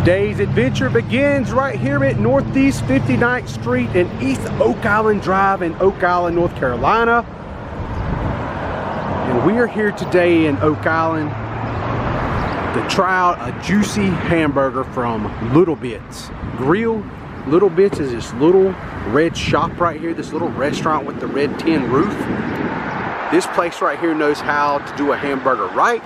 Today's adventure begins right here at Northeast 59th Street and East Oak Island Drive in Oak Island, North Carolina. And we are here today in Oak Island to try out a juicy hamburger from Little Bits Grill. Little Bits is this little red shop right here, this little restaurant with the red tin roof. This place right here knows how to do a hamburger right.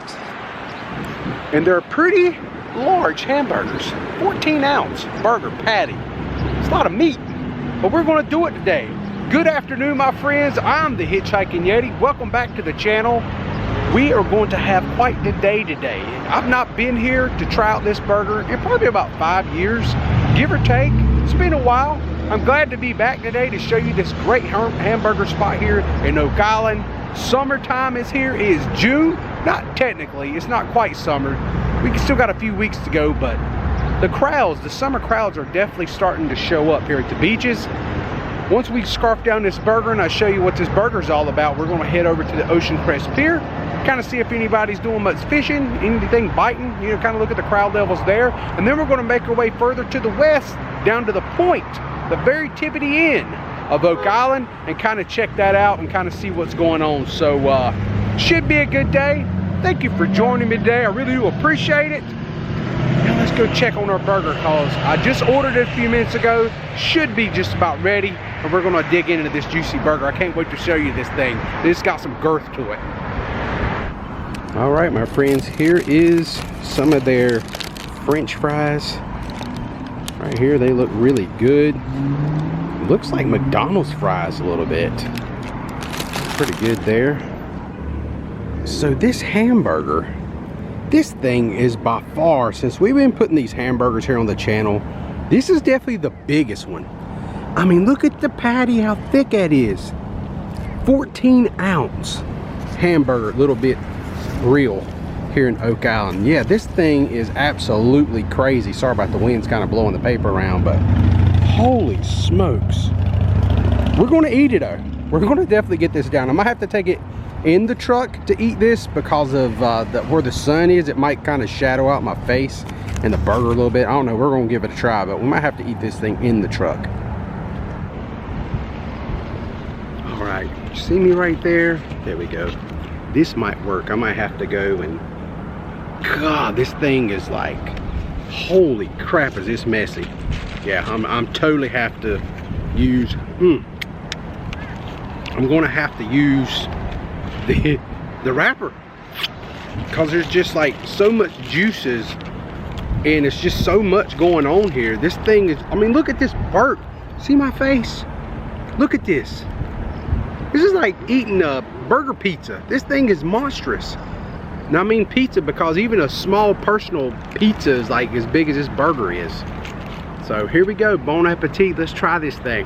And they're pretty large hamburgers, 14-ounce burger patty. It's a lot of meat, but we're going to do it today. Good afternoon, my friends. I'm the Hitchhiking Yeti. Welcome back to the channel. We are going to have quite the day today. I've not been here to try out this burger in probably about 5 years, give or take. It's been a while. I'm glad to be back today to show you this great hamburger spot here in Oak Island. Summertime is here. It is June. Not technically, it's not quite summer. We still got a few weeks to go, but the crowds, the summer crowds are definitely starting to show up here at the beaches. Once we scarf down this burger and I show you what this burger is all about, we're going to head over to the Ocean Crest Pier, kind of see if anybody's doing much fishing, anything biting, you know, kind of look at the crowd levels there. And then we're going to make our way further to the west, down to the point, the very tippity end of Oak Island, and kind of check that out and kind of see what's going on. So should be a good day. Thank you for joining me today. I really do appreciate it. Now let's go check on our burger, cause I just ordered it a few minutes ago. Should be just about ready, and we're gonna dig into this juicy burger. I can't wait to show you this thing. It's got some girth to it. All right, my friends, here is some of their French fries. Right here, they look really good. Looks like McDonald's fries a little bit. Pretty good there. So this hamburger, this thing is by far, since we've been putting these hamburgers here on the channel, this is definitely the biggest one. I mean, look at the patty, how thick that is. 14-ounce hamburger, Little Bit Grill here in Oak Island. Yeah, this thing is absolutely crazy. Sorry about the wind's kind of blowing the paper around, but holy smokes. We're gonna eat it though. We're gonna definitely get this down. I might have to take it in the truck to eat this because of where the sun is. It might kind of shadow out my face and the burger a little bit. I don't know. We're gonna give it a try, but we might have to eat this thing in the truck. All right, you see me right there? There we go. This might work. I might have to go and, God, this thing is like, holy crap, is this messy. Yeah, I'm totally have to use, I'm gonna have to use the wrapper, because there's just like so much juices and it's just so much going on here. This thing is, I mean, look at this burp. See my face? Look at this. This is like eating a burger pizza. This thing is monstrous. Now I mean pizza because even a small personal pizza is like as big as this burger is. So here we go, bon appetit. Let's try this thing.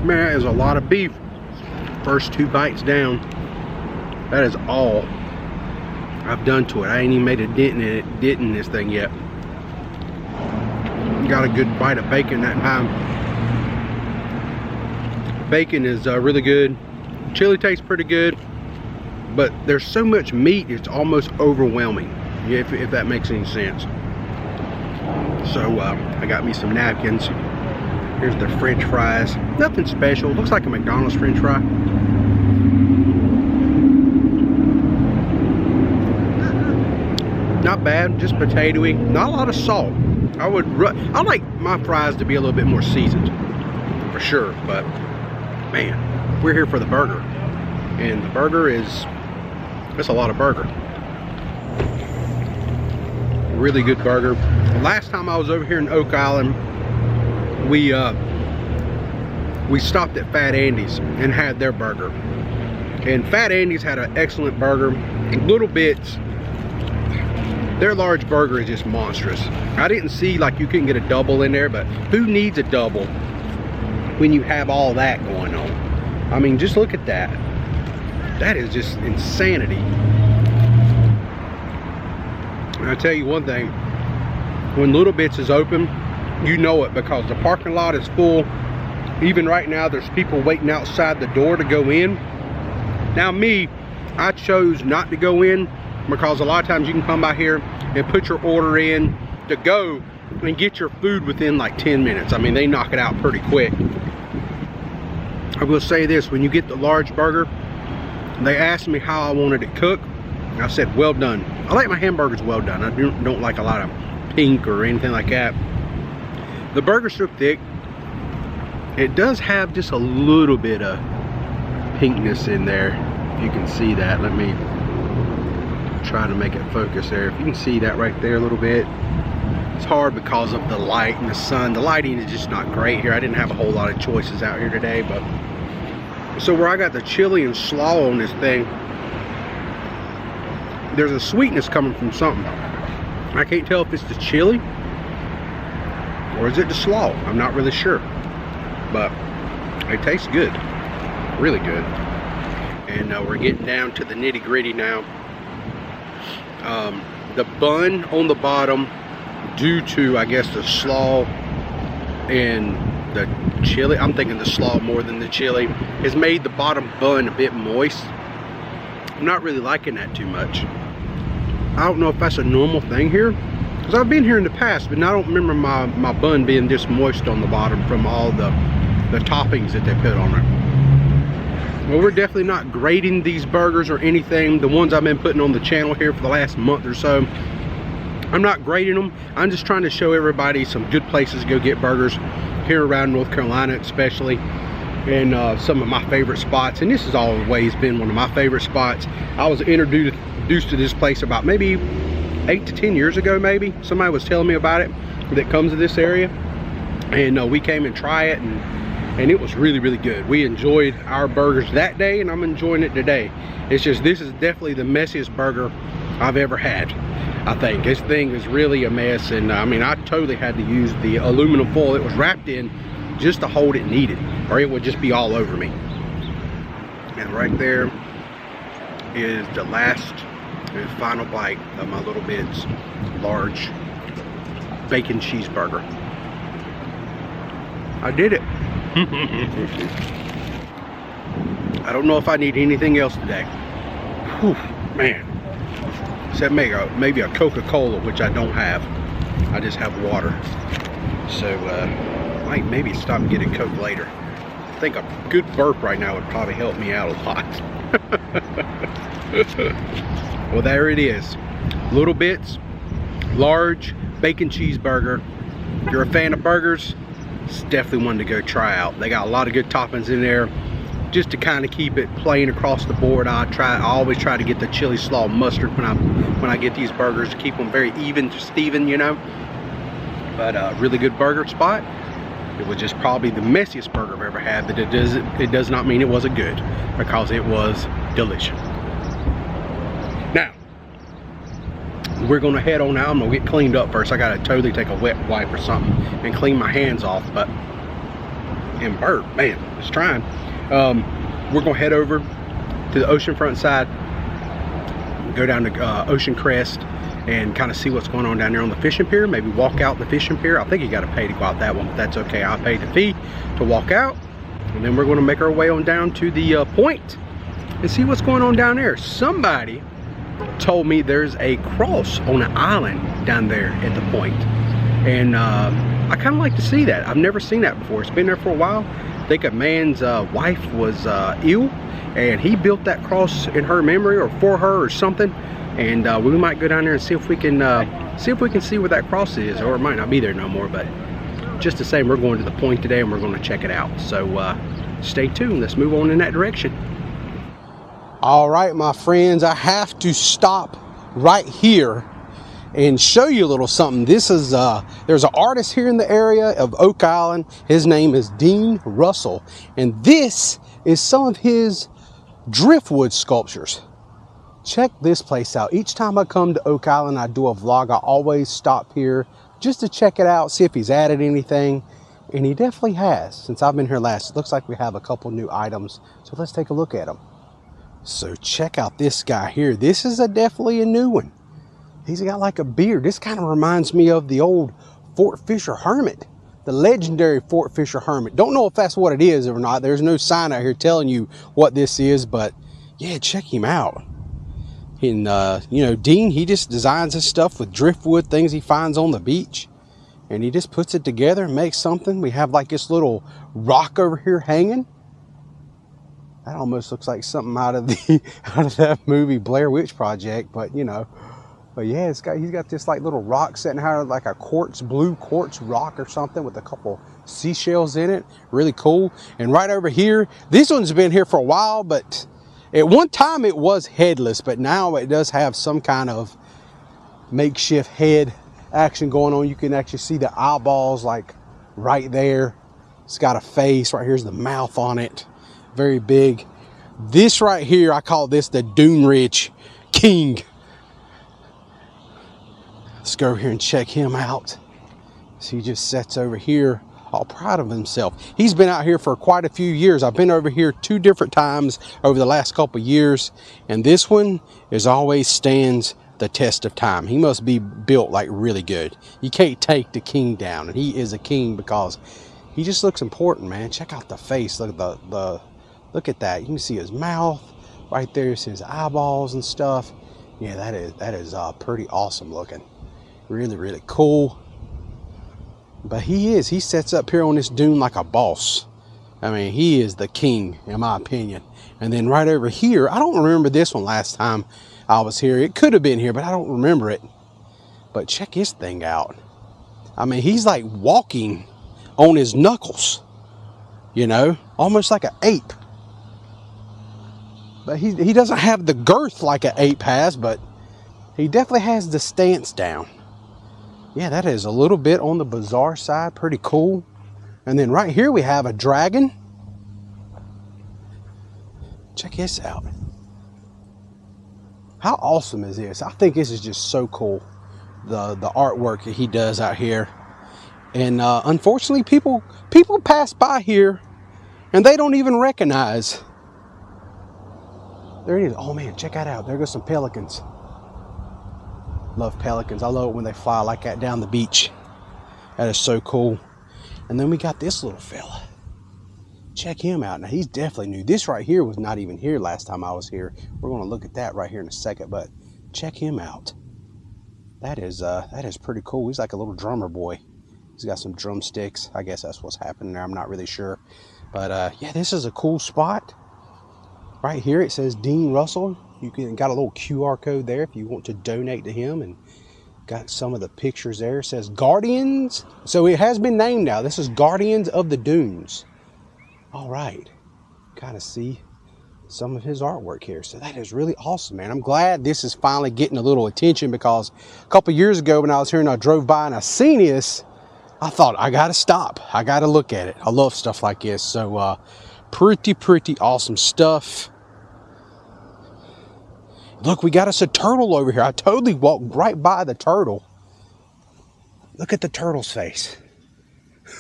Man, that is a lot of beef. First 2 bites down. That is all I've done to it. I ain't even made a dent in this thing yet. Got a good bite of bacon that time. Bacon is really good. Chili tastes pretty good, but there's so much meat, it's almost overwhelming, if that makes any sense. So I got me some napkins. Here's the French fries. Nothing special. Looks like a McDonald's French fry. Not bad, just potatoey. Not a lot of salt. I like my fries to be a little bit more seasoned, for sure. But man, we're here for the burger, and the burger is, that's a lot of burger. Really good burger. Last time I was over here in Oak Island, we stopped at Fat Andy's and had their burger, and Fat Andy's had an excellent burger. Little Bits, their large burger is just monstrous. I didn't see, like, you couldn't get a double in there, but who needs a double when you have all that going on? I mean, just look at that. That is just insanity. And I tell you one thing, when Little Bits is open, you know it, because the parking lot is full. Even right now, there's people waiting outside the door to go in. Now me, I chose not to go in because a lot of times you can come by here and put your order in to go and get your food within like 10 minutes. I mean, they knock it out pretty quick. I will say this, when you get the large burger, they asked me how I wanted it cooked. I said, well done. I like my hamburgers well done. I don't like a lot of pink or anything like that. The burger's so thick. It does have just a little bit of pinkness in there. If you can see that, let me try to make it focus there. If you can see that right there a little bit. It's hard because of the light and the sun. The lighting is just not great here. I didn't have a whole lot of choices out here today, but so where I got the chili and slaw on this thing, there's a sweetness coming from something. I can't tell if it's the chili or is it the slaw. I'm not really sure, but it tastes good, really good. And we're getting down to the nitty gritty now. The bun on the bottom, due to I guess the slaw and the chili, I'm thinking the slaw more than the chili, has made the bottom bun a bit moist. I'm not really liking that too much. I don't know if that's a normal thing here, because I've been here in the past, but I don't remember my bun being this moist on the bottom from all the toppings that they put on it. Well, we're definitely not grading these burgers or anything. The ones I've been putting on the channel here for the last month or so, I'm not grading them. I'm just trying to show everybody some good places to go get burgers here around North Carolina especially, and some of my favorite spots. And this has always been one of my favorite spots. I was introduced to this place about maybe 8 to 10 years ago, maybe. Somebody was telling me about it that comes to this area, and we came and try it, and it was really, really good. We enjoyed our burgers that day, and I'm enjoying it today. It's just, this is definitely the messiest burger I've ever had. I think this thing is really a mess, and I mean, I totally had to use the aluminum foil it was wrapped in just to hold it needed, or it would just be all over me. And right there is the last and final bite of my Little Bits large bacon cheeseburger. I did it. I don't know if I need anything else today. Whew, man. Except maybe a Coca-Cola, which I don't have. I just have water. So I might maybe stop and get a Coke later. I think a good burp right now would probably help me out a lot. Well, there it is. Little Bits, large bacon cheeseburger. If you're a fan of burgers, it's definitely one to go try out. They got a lot of good toppings in there. Just to kind of keep it plain across the board, I always try to get the chili slaw mustard when I get these burgers, to keep them very even to Steven, you know. But a really good burger spot. It was just probably the messiest burger I've ever had, but it does not mean it wasn't good, because it was delicious. Now, we're gonna head on out. I'm gonna get cleaned up first. I gotta totally take a wet wipe or something and clean my hands off, and burp, man, it's trying. We're gonna head over to the oceanfront side, go down to Ocean Crest, and kind of see what's going on down there on the fishing pier. Maybe walk out the fishing pier. I think you got to pay to go out that one, but that's okay. I'll pay the fee to walk out, and then we're going to make our way on down to the point and see what's going on down there. Somebody told me there's a cross on an island down there at the point, and I kind of like to see that. I've never seen that before. It's been there for a while. I think a man's wife was ill, and he built that cross in her memory or for her or something. And we might go down there and see if we can see where that cross is, or it might not be there no more. But just the same, we're going to the point today, and we're going to check it out. So stay tuned. Let's move on in that direction. All right, my friends, I have to stop right here and show you a little something. This is there's an artist here in the area of Oak Island. His name is Dean Russell, and this is some of his driftwood sculptures. Check this place out. Each time I come to Oak Island, I do a vlog. I always stop here just to check it out, see if he's added anything, and he definitely has. Since I've been here last, it looks like we have a couple new items, so let's take a look at them. So check out this guy here. This is definitely a new one. He's got like a beard. This kind of reminds me of the old Fort Fisher Hermit, the legendary Fort Fisher Hermit. Don't know if that's what it is or not. There's no sign out here telling you what this is, but yeah, check him out. And you know, Dean, he just designs his stuff with driftwood, things he finds on the beach, and he just puts it together and makes something. We have like this little rock over here hanging. That almost looks like something out of that movie Blair Witch Project, but you know. But yeah, he's got this like little rock sitting here, like a blue quartz rock or something with a couple seashells in it. Really cool. And right over here, this one's been here for a while, but at one time it was headless, but now it does have some kind of makeshift head action going on. You can actually see the eyeballs like right there. It's got a face. Right here's the mouth on it. Very big. This right here, I call this the Dune Ridge King. Let's go over here and check him out. So he just sits over here, all proud of himself. He's been out here for quite a few years. I've been over here 2 different times over the last couple of years, and this one is always stands the test of time. He must be built like really good. You can't take the king down, and he is a king because he just looks important, man. Check out the face. Look at look at that. You can see his mouth right there. See his eyeballs and stuff. Yeah, that is pretty awesome looking. Really, really cool. But he sets up here on this dune like a boss. I mean, he is the king, in my opinion. And then right over here, I don't remember this one last time I was here. It could have been here, but I don't remember it. But check his thing out. I mean, he's like walking on his knuckles, you know, almost like an ape. But he doesn't have the girth like an ape has, but he definitely has the stance down. Yeah, that is a little bit on the bizarre side. Pretty cool. And then right here we have a dragon. Check this out. How awesome is this? I think this is just so cool. The artwork that he does out here. And unfortunately, people pass by here and they don't even recognize. There it is. Oh man, check that out. There goes some pelicans. Love pelicans. I love it when they fly like that down the beach. That is so cool. And then we got this little fella. Check him out. Now he's definitely new. This right here was not even here last time I was here. We're going to look at that right here in a second, but check him out. That is pretty cool. He's like a little drummer boy. He's got some drumsticks. I guess that's what's happening there. I'm not really sure. But yeah, this is a cool spot. Right here it says Dean Russell. You got a little QR code there if you want to donate to him, and got some of the pictures there. It says Guardians. So it has been named now. This is Guardians of the Dunes. All right. Kind of see some of his artwork here. So that is really awesome, man. I'm glad this is finally getting a little attention, because a couple years ago when I was here and I drove by and I seen this, I thought, I got to stop. I got to look at it. I love stuff like this. So pretty awesome stuff. Look, we got us a turtle over here. I totally walked right by the turtle. Look at the turtle's face.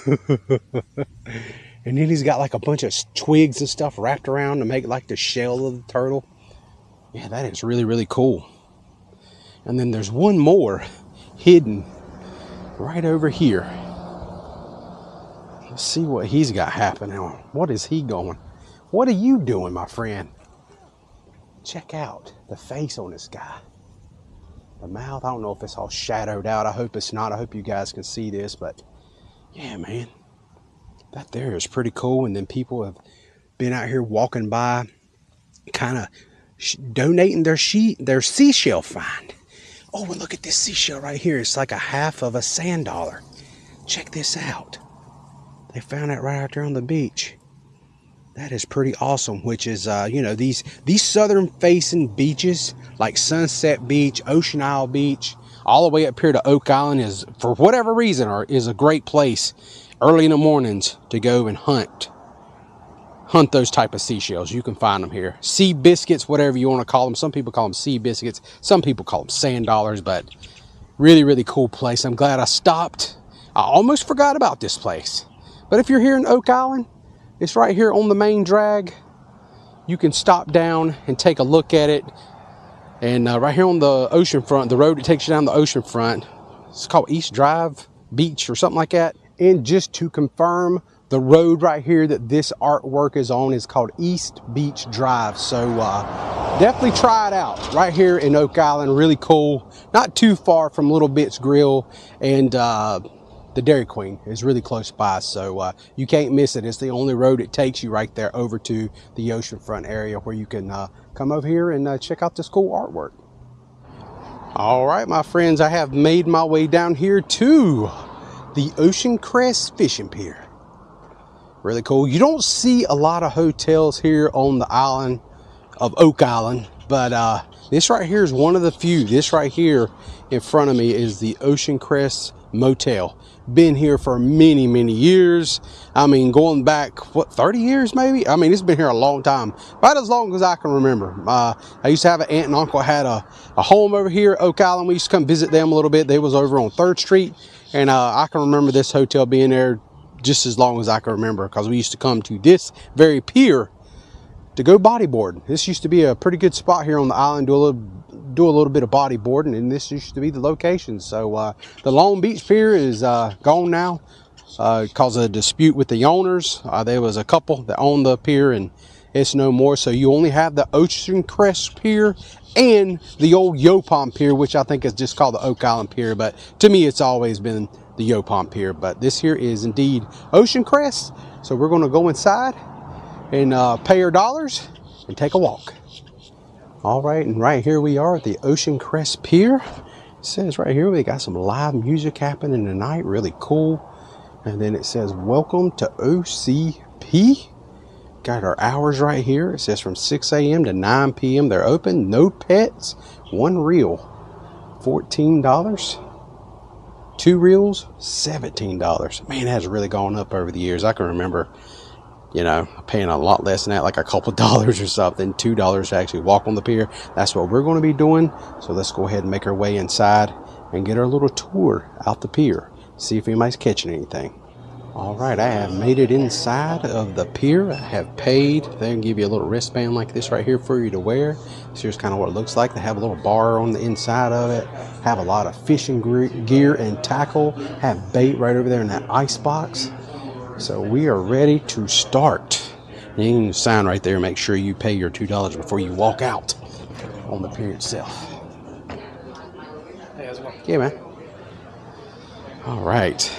And then he's got like a bunch of twigs and stuff wrapped around to make like the shell of the turtle. Yeah, that is really cool. And then there's one more hidden right over here. Let's see what he's got happening. What is he going? What are you doing, my friend? Check out the face on this guy. The mouth, I don't know if it's all shadowed out. I hope it's not. I hope you guys can see this, but yeah, man, that there is pretty cool. And then people have been out here walking by, kind of donating their seashell find. Oh, and look at this seashell right here. It's like a half of a sand dollar. Check this out. They found that right out there on the beach. That is pretty awesome, which is, you know, these southern facing beaches like Sunset Beach, Ocean Isle Beach, all the way up here to Oak Island is, for whatever reason, is a great place early in the mornings to go and hunt those type of seashells. You can find them here. Sea biscuits, whatever you want to call them. Some people call them sea biscuits. Some people call them sand dollars, but really cool place. I'm glad I stopped. I almost forgot about this place. But if you're here in Oak Island, it's right here on the main drag. You can stop down and take a look at it. And right here on the ocean front, the road that takes you down the ocean front, it's called East Drive Beach or something like that. And just to confirm, The road right here that this artwork is on is called East Beach Drive. So definitely try it out right here in Oak Island. Really cool. Not too far from Little Bit's Grill, and the Dairy Queen is really close by. So you can't miss it. It's the only road it takes you right there over to the oceanfront area where you can come over here and check out this cool artwork. All right, my friends, I have made my way down here to the Ocean Crest Fishing Pier. Really cool. You don't see a lot of hotels here on the island of Oak Island, but this right here is one of the few. This right here in front of me is the Ocean Crest Motel. Been here for many, many years. I mean, going back, what, 30 years maybe? I mean, it's been here a long time, about as long as I can remember. I used to have an aunt and uncle had a home over here, Oak Island. We used to come visit them a little bit. They was over on 3rd Street, and I can remember this hotel being there just as long as I can remember, because we used to come to this very pier to go bodyboard. This used to be a pretty good spot here on the island, do a little bit of bodyboarding, and this used to be the location. So the Long Beach Pier is gone now because of a dispute with the owners. There was a couple that owned the pier, and it's no more. So you only have the Ocean Crest Pier and the old Yopon Pier, which I think is just called the Oak Island Pier, but to me it's always been the Yopon Pier. But this here is indeed Ocean Crest. So we're going to go inside and pay our dollars and take a walk. All right, and right here we are at the Ocean Crest Pier. It says right here we got some live music happening tonight, really cool. And then it says welcome to OCP. Got our hours right here. It says from 6 a.m. to 9 p.m. they're open. No pets, 1 reel, $14. 2 reels, $17. Man, that has really gone up over the years. I can remember, you know, paying a lot less than that, like a couple dollars or something, $2 to actually walk on the pier. That's what we're going to be doing. So let's go ahead and make our way inside and get our little tour out the pier. See if anybody's catching anything. All right, I have made it inside of the pier. I have paid. They give you a little wristband like this right here for you to wear. So here's kind of what it looks like. They have a little bar on the inside of it. Have a lot of fishing gear and tackle. Have bait right over there in that ice box. So we are ready to start. And you can sign right there. Make sure you pay your $2 before you walk out on the pier itself. Hey, how's it going? Yeah, man. All right.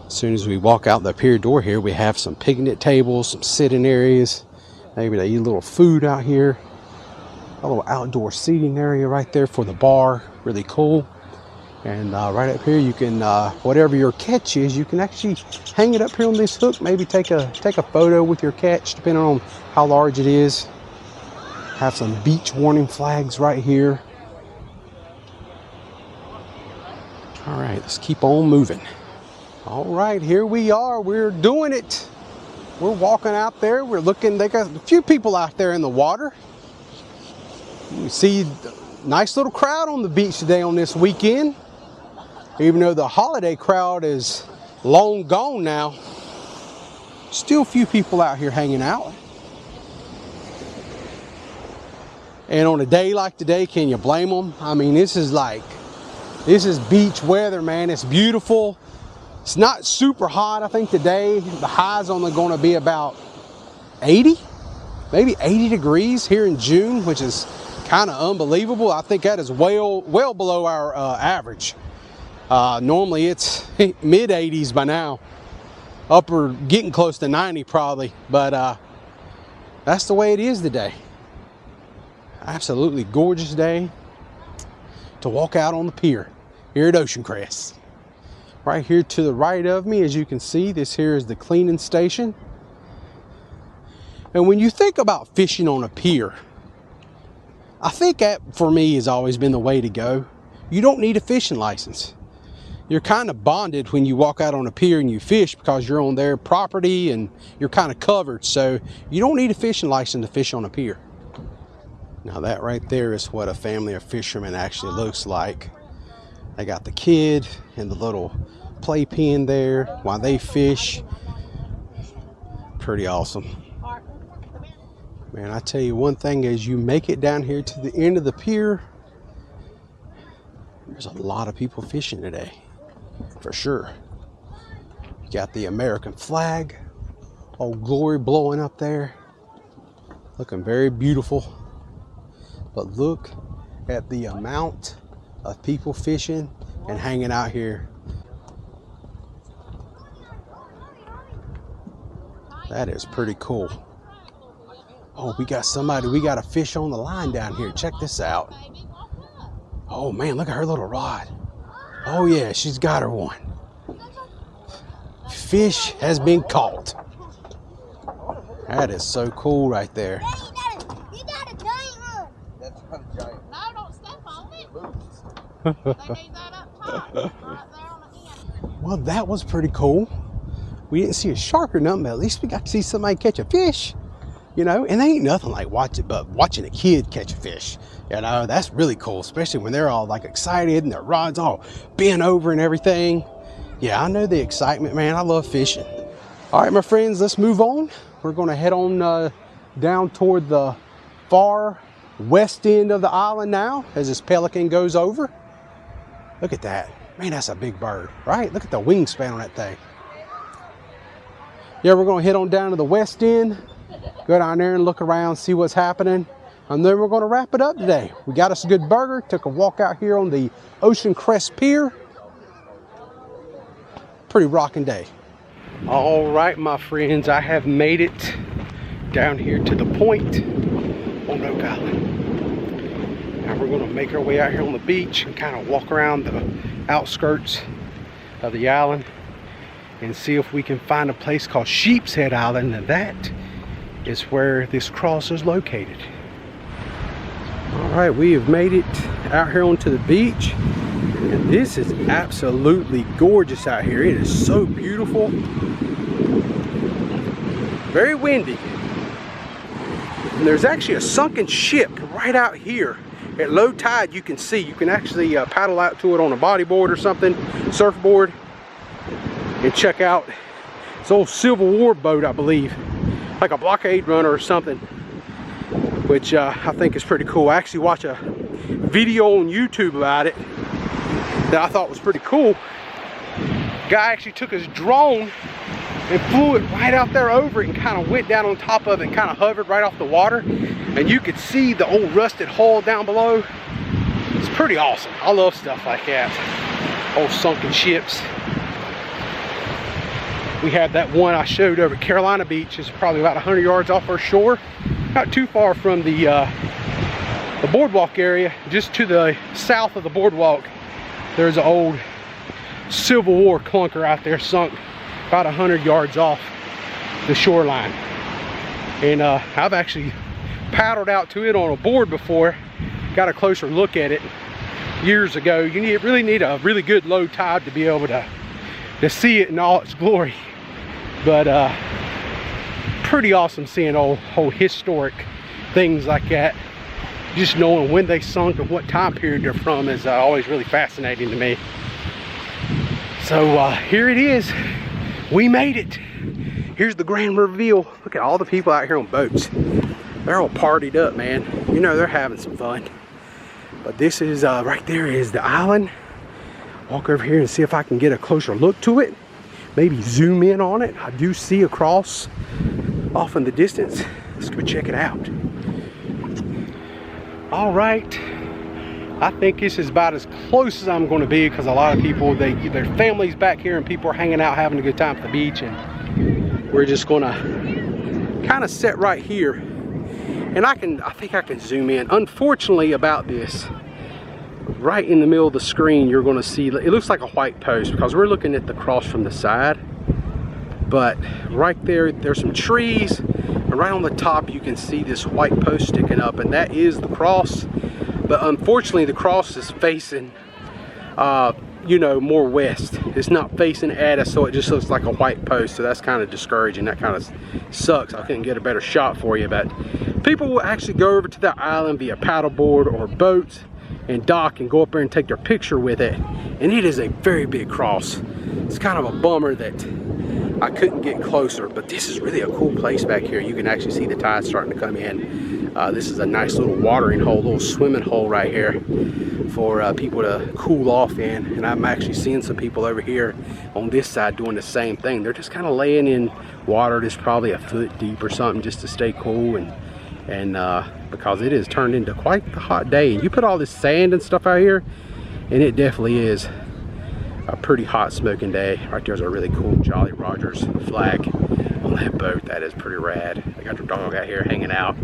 As soon as we walk out the pier door here, we have some picnic tables, some sitting areas. Maybe they eat a little food out here. A little outdoor seating area right there for the bar. Really cool. And right up here, you can, whatever your catch is, you can actually hang it up here on this hook. Maybe take a photo with your catch, depending on how large it is. Have some beach warning flags right here. All right, let's keep on moving. All right, here we are. We're doing it. We're walking out there. We're looking. They got a few people out there in the water. You see a nice little crowd on the beach today on this weekend. Even though the holiday crowd is long gone now, still a few people out here hanging out. And on a day like today, can you blame them? I mean, this is beach weather, man. It's beautiful. It's not super hot. I think today the high's only going to be about 80, maybe 80 degrees here in June, which is kind of unbelievable. I think that is well below our average. Normally it's mid 80s by now, upper getting close to 90 probably, but that's the way it is today. Absolutely gorgeous day to walk out on the pier here at Ocean Crest. Right here to the right of me, as you can see, this here is the cleaning station. And when you think about fishing on a pier, I think that for me has always been the way to go. You don't need a fishing license. You're kind of bonded when you walk out on a pier and you fish because you're on their property and you're kind of covered. So you don't need a fishing license to fish on a pier. Now that right there is what a family of fishermen actually looks like. They got the kid and the little playpen there while they fish. Pretty awesome. Man, I tell you one thing, as you make it down here to the end of the pier, there's a lot of people fishing today, for sure. You got the American flag, Old Glory blowing up there. Looking very beautiful. But look at the amount of people fishing and hanging out here. That is pretty cool. Oh, we got a fish on the line down here. Check this out. Oh man, look at her little rod. Oh yeah, she's got her one. Fish has been caught. That is so cool right there. You got a giant one. That's not a giant. No, don't step on it. They need that up top, right there on the end. Well, that was pretty cool. We didn't see a shark or nothing, but at least we got to see somebody catch a fish. You know, and they ain't nothing like watching a kid catch a fish. You know, that's really cool, especially when they're all like excited and their rods all bent over and everything. Yeah, I know the excitement, man. I love fishing. All right, my friends, let's move on. We're going to head on down toward the far west end of the island now as this pelican goes over. Look at that. Man, that's a big bird, right? Look at the wingspan on that thing. Yeah, we're going to head on down to the west end. Go down there and look around, see what's happening. And then we're going to wrap it up today. We got us a good burger. Took a walk out here on the Ocean Crest Pier. Pretty rocking day. All right, my friends, I have made it down here to the point on Oak Island. Now we're going to make our way out here on the beach and kind of walk around the outskirts of the island and see if we can find a place called Sheep's Head Island, and that is where this cross is located. All right, we have made it out here onto the beach, and this is absolutely gorgeous out here. It is so beautiful. Very windy. And there's actually a sunken ship right out here. At low tide, you can see. You can actually paddle out to it on a bodyboard or something, surfboard, and check out this old Civil War boat, I believe. Like a blockade runner or something, which I think is pretty cool. I actually watched a video on YouTube about it that I thought was pretty cool. Guy actually took his drone and flew it right out there over it and kind of went down on top of it and kind of hovered right off the water, and you could see the old rusted hull down below. It's pretty awesome. I love stuff like that. Old sunken ships. We had that one I showed over at Carolina Beach. It's probably about 100 yards off our shore. Not too far from the boardwalk area. Just to the south of the boardwalk, there's an old Civil War clunker out there sunk about 100 yards off the shoreline. And I've actually paddled out to it on a board before. Got a closer look at it years ago. You really need a really good low tide to be able to see it in all its glory. But pretty awesome seeing old historic things like that. Just knowing when they sunk and what time period they're from is always really fascinating to me. So here it is. We made it. Here's the grand reveal. Look at all the people out here on boats. They're all partied up, man. You know they're having some fun. But this is right there is the island. Walk over here and see if I can get a closer look to it. Maybe zoom in on it. I do see a cross off in the distance. Let's go check it out. All right. I think this is about as close as I'm going to be, because a lot of people, their families back here and people are hanging out having a good time at the beach, and we're just going to kind of sit right here. And I think I can zoom in. Unfortunately about this, right in the middle of the screen, you're going to see, it looks like a white post because we're looking at the cross from the side. But right there, there's some trees, and right on the top you can see this white post sticking up, and that is the cross. But unfortunately the cross is facing you know, more west. It's not facing at us, so it just looks like a white post. So that's kind of discouraging. That kind of sucks. I couldn't get a better shot for you, but people will actually go over to the island via paddleboard or boats and dock and go up there and take their picture with it. And it is a very big cross. It's kind of a bummer that I couldn't get closer, but this is really a cool place back here. You can actually see the tide starting to come in. This is a nice little watering hole, little swimming hole right here for people to cool off in. And I'm actually seeing some people over here on this side doing the same thing. They're just kind of laying in water that's probably a foot deep or something just to stay cool, and because it is turned into quite the hot day. And you put all this sand and stuff out here, and it definitely is a pretty hot smoking day. Right there's a really cool Jolly Rogers flag on that boat. That is pretty rad. They got their dog out here hanging out.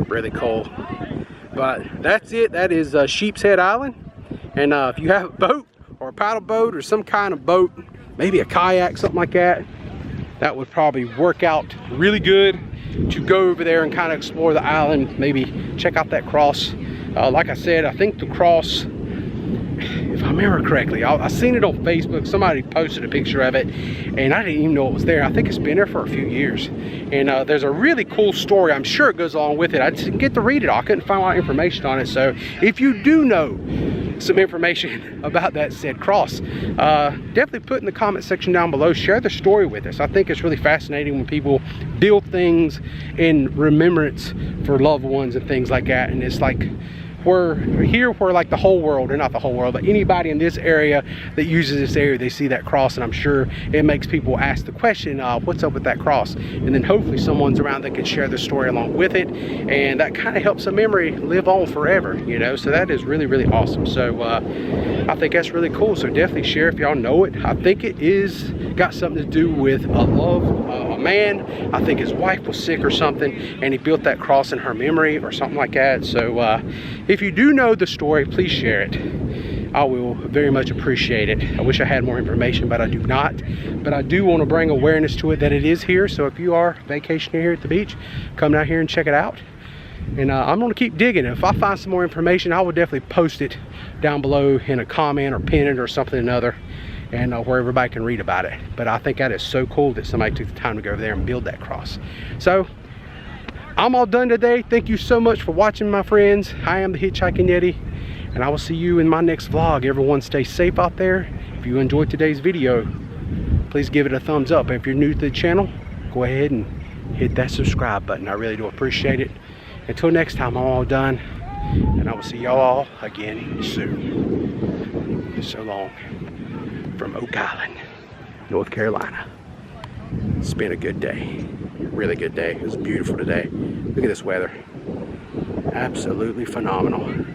Really cool. But that's it. That is Sheep's Head Island. And if you have a boat or a paddle boat or some kind of boat, maybe a kayak, something like that, that would probably work out really good to go over there and kind of explore the island. Maybe check out that cross. Like I said, I think the cross, if I remember correctly, I seen it on Facebook. Somebody posted a picture of it, and I didn't even know it was there. I think it's been there for a few years. And there's a really cool story. I'm sure it goes along with it. I just didn't get to read it all. I couldn't find a lot of information on it. So if you do know some information about that said cross, definitely put in the comment section down below. Share the story with us. I think it's really fascinating when people build things in remembrance for loved ones and things like that. And it's like, we're here where like the whole world, or not the whole world, but anybody in this area that uses this area, they see that cross, and I'm sure it makes people ask the question, what's up with that cross? And then hopefully someone's around that can share the story along with it, and that kind of helps a memory live on forever, you know. So that is really, really awesome. So I think that's really cool. So definitely share if y'all know it. I think it is got something to do with a love, a man. I think his wife was sick or something, and he built that cross in her memory or something like that. So if you do know the story, please share it. I will very much appreciate it. I wish I had more information, but I do not. But I do want to bring awareness to it that it is here. So if you are vacationing here at the beach, come down here and check it out. And I'm going to keep digging. If I find some more information, I will definitely post it down below in a comment or pin it or something or another, and where everybody can read about it. But I think that is so cool that somebody took the time to go over there and build that cross. So I'm all done today. Thank you so much for watching, my friends. I am the Hitchhiking Yeti, and I will see you in my next vlog. Everyone stay safe out there. If you enjoyed today's video, please give it a thumbs up. If you're new to the channel, go ahead and hit that subscribe button. I really do appreciate it. Until next time, I'm all done, and I will see y'all all again soon. So long from Oak Island, North Carolina. It's been a good day. Really good day. It was beautiful today. Look at this weather. Absolutely phenomenal.